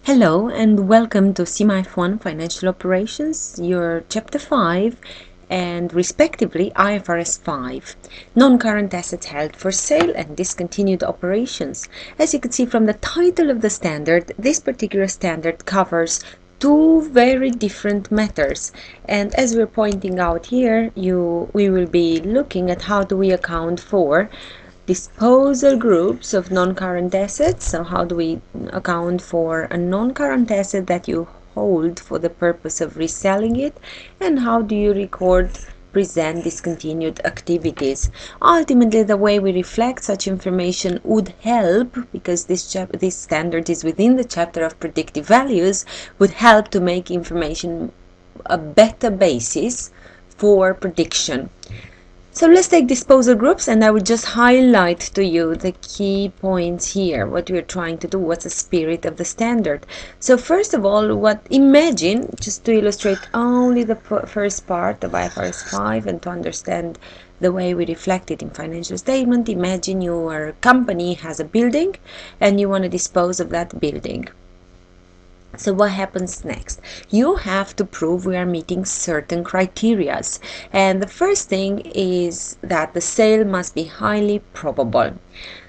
Hello and welcome to CIMA F1 Financial Operations, your Chapter 5 and respectively IFRS 5, non-current assets held for sale and discontinued operations. As you can see from the title of the standard, this particular standard covers two very different matters, and as we're pointing out here, we will be looking at how do we account for disposal groups of non-current assets. So how do we account for a non-current asset that you hold for the purpose of reselling it, and how do you present discontinued activities? Ultimately, the way we reflect such information would help, because this standard is within the chapter of predictive values, would help to make information a better basis for prediction. So let's take disposal groups, and I will just highlight to you the key points here, what we're trying to do, what's the spirit of the standard. So first of all, imagine, just to illustrate only the first part of IFRS 5 and to understand the way we reflect it in financial statement, imagine your company has a building and you want to dispose of that building. So what happens next? You have to prove we are meeting certain criteria, and the first thing is that the sale must be highly probable.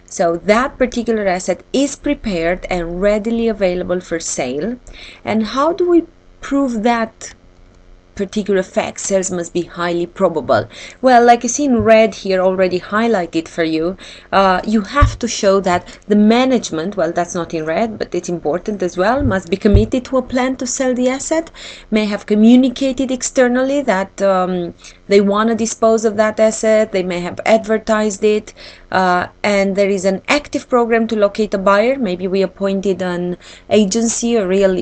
So that particular asset is prepared and readily available for sale. And how do we prove that particular fact? Sales must be highly probable. Well, like you see in red here, already highlighted for you, you have to show that the management, well, that's not in red, but it's important as well, must be committed to a plan to sell the asset, may have communicated externally that they want to dispose of that asset, they may have advertised it, and there is an active program to locate a buyer. Maybe we appointed an agency, a real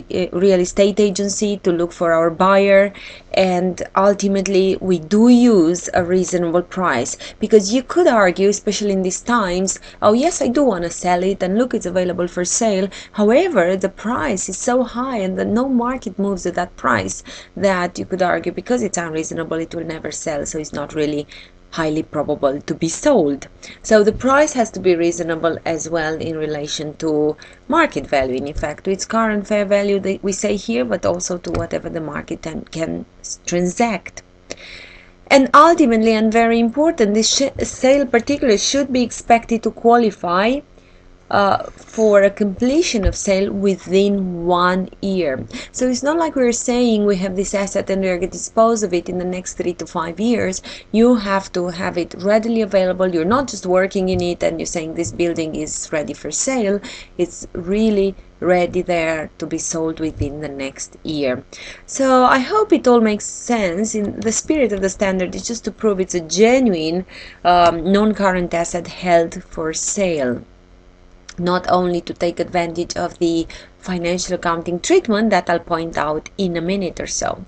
estate agency, to look for our buyer, and ultimately we do use a reasonable price, because you could argue, especially in these times, oh yes, I do want to sell it, and look, it's available for sale. However, the price is so high and no market moves at that price, that you could argue because it's unreasonable, it will never sell, so it's not really highly probable to be sold. So the price has to be reasonable as well in relation to market value, in effect, to its current fair value that we say here, but also to whatever the market can transact. And ultimately, and very important, this sale particularly should be expected to qualify for a completion of sale within 1 year. So it's not like we're saying we have this asset and we're going to dispose of it in the next 3 to 5 years. You have to have it readily available. You're not just working in it and you're saying this building is ready for sale. It's really ready there to be sold within the next year. So I hope it all makes sense. In the spirit of the standard is just to prove it's a genuine non-current asset held for sale, not only to take advantage of the financial accounting treatment that I'll point out in a minute or so.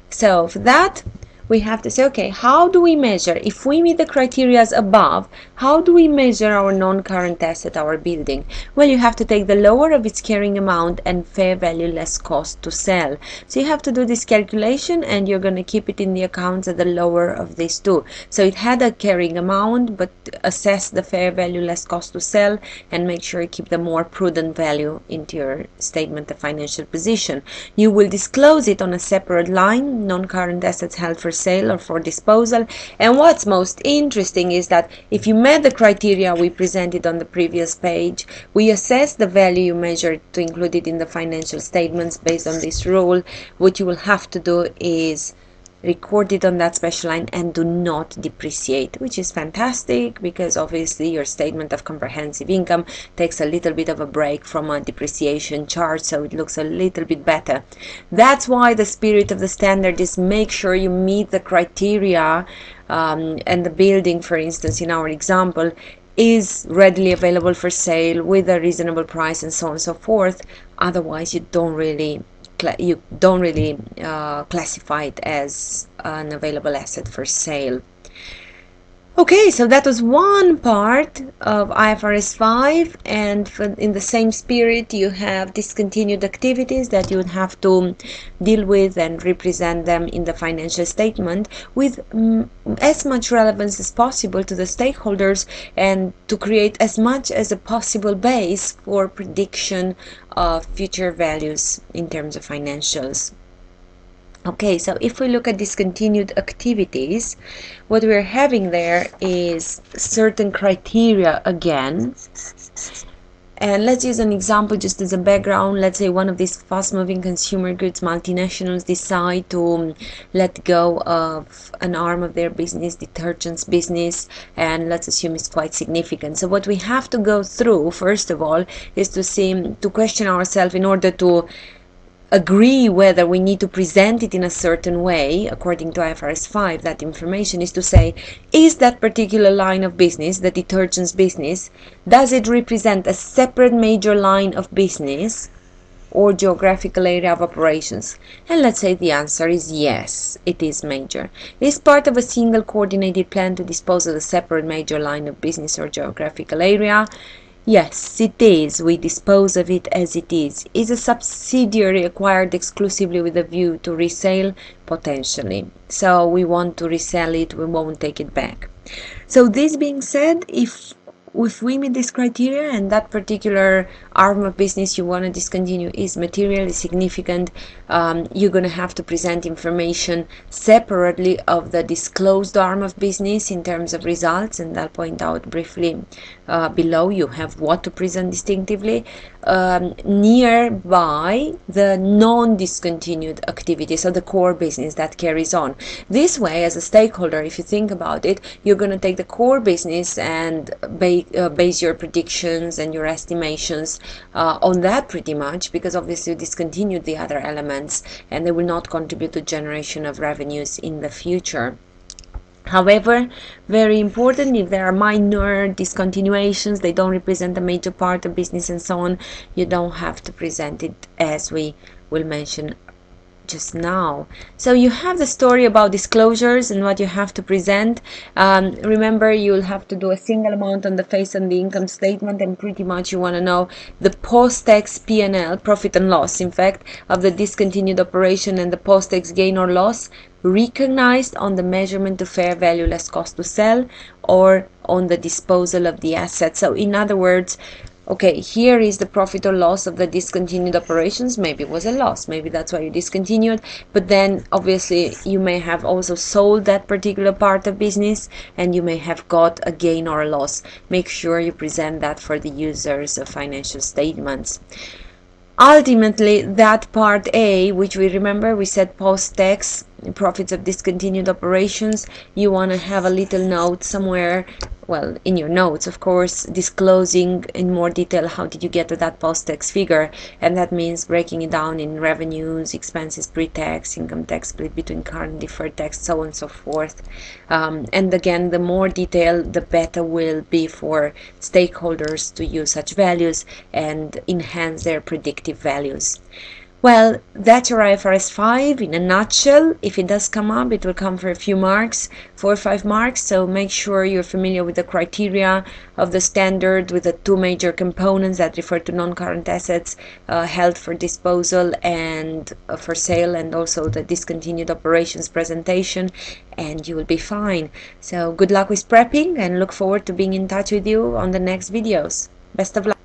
So for that, we have to say, okay, how do we measure? If we meet the criteria above, how do we measure our non-current asset, our building? Well, you have to take the lower of its carrying amount and fair value less cost to sell. So you have to do this calculation, and you're going to keep it in the accounts at the lower of these two. So it had a carrying amount, but assess the fair value less cost to sell, and make sure you keep the more prudent value into your statement of financial position. You will disclose it on a separate line, non-current assets held for sale or for disposal. And what's most interesting is that if you met the criteria we presented on the previous page, we assess the value you measured to include it in the financial statements based on this rule. What you will have to do is record it on that special line and do not depreciate, which is fantastic, because obviously your statement of comprehensive income takes a little bit of a break from a depreciation charge, so it looks a little bit better. That's why the spirit of the standard is make sure you meet the criteria, and the building, for instance, in our example, is readily available for sale with a reasonable price and so on and so forth. Otherwise, you don't really classify it as an available asset for sale. Okay, so that was one part of IFRS 5, and in the same spirit you have discontinued activities that you would have to deal with and represent them in the financial statement with as much relevance as possible to the stakeholders, and to create as much as a possible base for prediction of future values in terms of financials. Okay, so if we look at discontinued activities, what we're having there is certain criteria again. And let's use an example just as a background. Let's say one of these fast-moving consumer goods multinationals decide to let go of an arm of their business, detergents business, and let's assume it's quite significant. So what we have to go through, first of all, is to question ourselves in order to agree whether we need to present it in a certain way according to IFRS 5. That information is to say, is that particular line of business, the detergents business, does it represent a separate major line of business or geographical area of operations? And let's say the answer is yes, it is major. It is part of a single coordinated plan to dispose of a separate major line of business or geographical area. Yes, it is. We dispose of it as it is. Is a subsidiary acquired exclusively with a view to resale? Potentially. So we want to resell it, we won't take it back. So this being said, if we meet this criteria and that particular arm of business you want to discontinue is materially significant, you're going to have to present information separately of the disclosed arm of business in terms of results, and I'll point out briefly below. You have what to present distinctively nearby the non-discontinued activity, so the core business that carries on. This way, as a stakeholder, if you think about it, you're going to take the core business and base your predictions and your estimations on that pretty much, because obviously you discontinued the other elements and they will not contribute to generation of revenues in the future. However, very important, if there are minor discontinuations, they don't represent a major part of business and so on, you don't have to present it, as we will mention just now. So you have the story about disclosures and what you have to present. Remember, you'll have to do a single amount on the face of the income statement, and pretty much you want to know the post-tax P&L, profit and loss, in fact, of the discontinued operation, and the post-tax gain or loss recognized on the measurement to fair value less cost to sell, or on the disposal of the asset. So in other words, okay, here is the profit or loss of the discontinued operations. Maybe it was a loss, maybe that's why you discontinued, but then obviously you may have also sold that particular part of business and you may have got a gain or a loss. Make sure you present that for the users of financial statements. Ultimately, that part A, which we remember we said post-tax profits of discontinued operations, you want to have a little note somewhere, well, in your notes, of course, disclosing in more detail how did you get to that post-tax figure, and that means breaking it down in revenues, expenses, pre-tax, income tax split between current, deferred tax, so on and so forth. And again, the more detail, the better will be for stakeholders to use such values and enhance their predictive values. Well, that's your IFRS 5 in a nutshell. If it does come up, it will come for a few marks, 4 or 5 marks. So make sure you're familiar with the criteria of the standard, with the two major components that refer to non-current assets held for disposal and for sale, and also the discontinued operations presentation, and you will be fine. So good luck with prepping, and look forward to being in touch with you on the next videos. Best of luck.